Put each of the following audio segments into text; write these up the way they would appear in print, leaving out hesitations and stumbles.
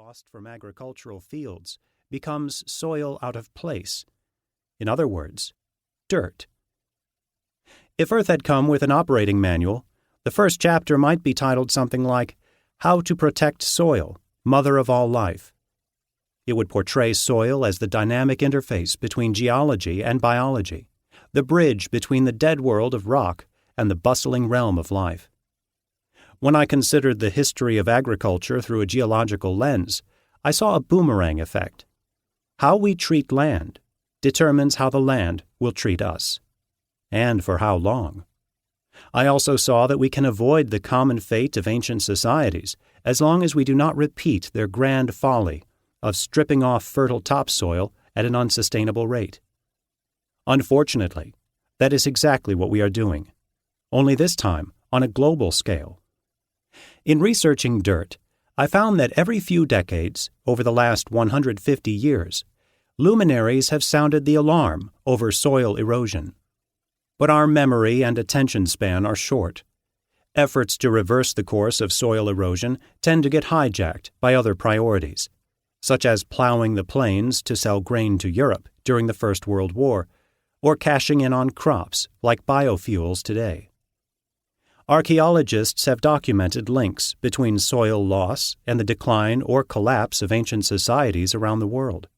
lost from agricultural fields becomes soil out of place. In other words, dirt. If Earth had come with an operating manual, the first chapter might be titled something like How to Protect Soil, Mother of All Life. It would portray soil as the dynamic interface between geology and biology, the bridge between the dead world of rock and the bustling realm of life. When I considered the history of agriculture through a geological lens, I saw a boomerang effect. How we treat land determines how the land will treat us, and for how long. I also saw that we can avoid the common fate of ancient societies as long as we do not repeat their grand folly of stripping off fertile topsoil at an unsustainable rate. Unfortunately, that is exactly what we are doing, only this time on a global scale. In researching dirt, I found that every few decades, over the last 150 years, luminaries have sounded the alarm over soil erosion. But our memory and attention span are short. Efforts to reverse the course of soil erosion tend to get hijacked by other priorities, such as plowing the plains to sell grain to Europe during the First World War, or cashing in on crops like biofuels today. Archaeologists have documented links between soil loss and the decline or collapse of ancient societies around the world.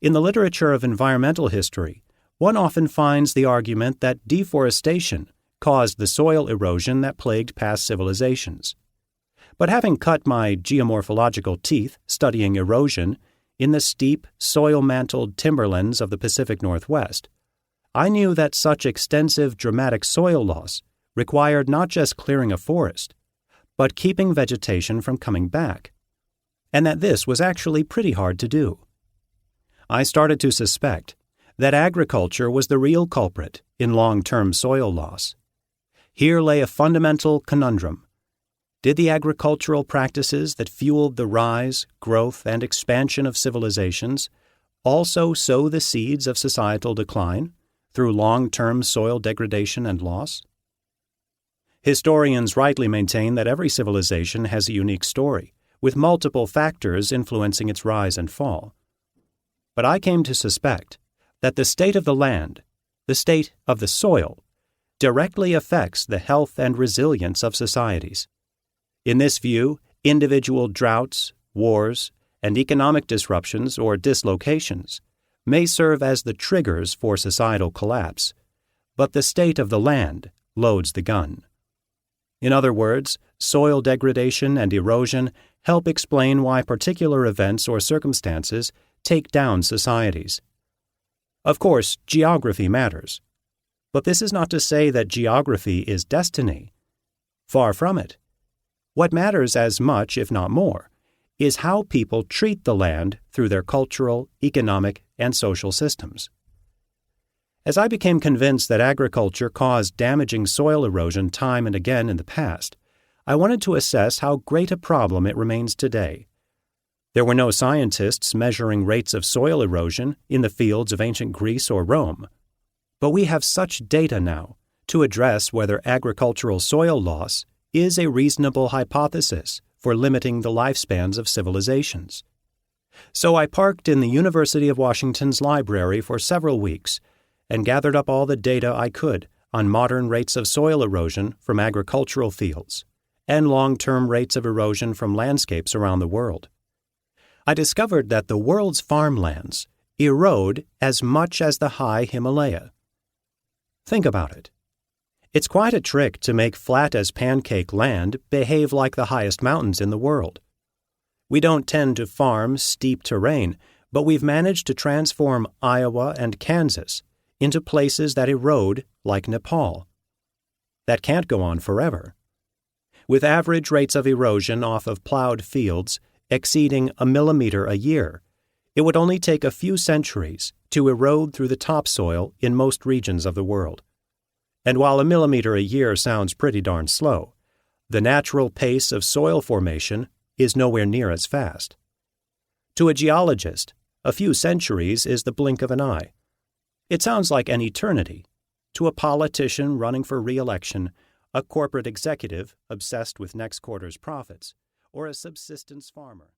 In the literature of environmental history, one often finds the argument that deforestation caused the soil erosion that plagued past civilizations. But having cut my geomorphological teeth studying erosion in the steep, soil-mantled timberlands of the Pacific Northwest, I knew that such extensive, dramatic soil loss required not just clearing a forest, but keeping vegetation from coming back, and that this was actually pretty hard to do. I started to suspect that agriculture was the real culprit in long-term soil loss. Here lay a fundamental conundrum. Did the agricultural practices that fueled the rise, growth, and expansion of civilizations also sow the seeds of societal decline through long-term soil degradation and loss? Historians rightly maintain that every civilization has a unique story, with multiple factors influencing its rise and fall. But I came to suspect that the state of the land, the state of the soil, directly affects the health and resilience of societies. In this view, individual droughts, wars, and economic disruptions or dislocations may serve as the triggers for societal collapse, but the state of the land loads the gun. In other words, soil degradation and erosion help explain why particular events or circumstances take down societies. Of course, geography matters, but this is not to say that geography is destiny. Far from it. What matters as much, if not more, is how people treat the land through their cultural, economic, and social systems. As I became convinced that agriculture caused damaging soil erosion time and again in the past, I wanted to assess how great a problem it remains today. There were no scientists measuring rates of soil erosion in the fields of ancient Greece or Rome, but we have such data now to address whether agricultural soil loss is a reasonable hypothesis for limiting the lifespans of civilizations. So I parked in the University of Washington's library for several weeks and gathered up all the data I could on modern rates of soil erosion from agricultural fields and long-term rates of erosion from landscapes around the world. I discovered that the world's farmlands erode as much as the high Himalaya. Think about it. It's quite a trick to make flat-as-pancake land behave like the highest mountains in the world. We don't tend to farm steep terrain, but we've managed to transform Iowa and Kansas into places that erode like Nepal. That can't go on forever. With average rates of erosion off of plowed fields exceeding 1 millimeter a year, it would only take a few centuries to erode through the topsoil in most regions of the world. And while 1 millimeter a year sounds pretty darn slow, the natural pace of soil formation is nowhere near as fast. To a geologist, a few centuries is the blink of an eye. It sounds like an eternity. To a politician running for re-election, a corporate executive obsessed with next quarter's profits, or a subsistence farmer.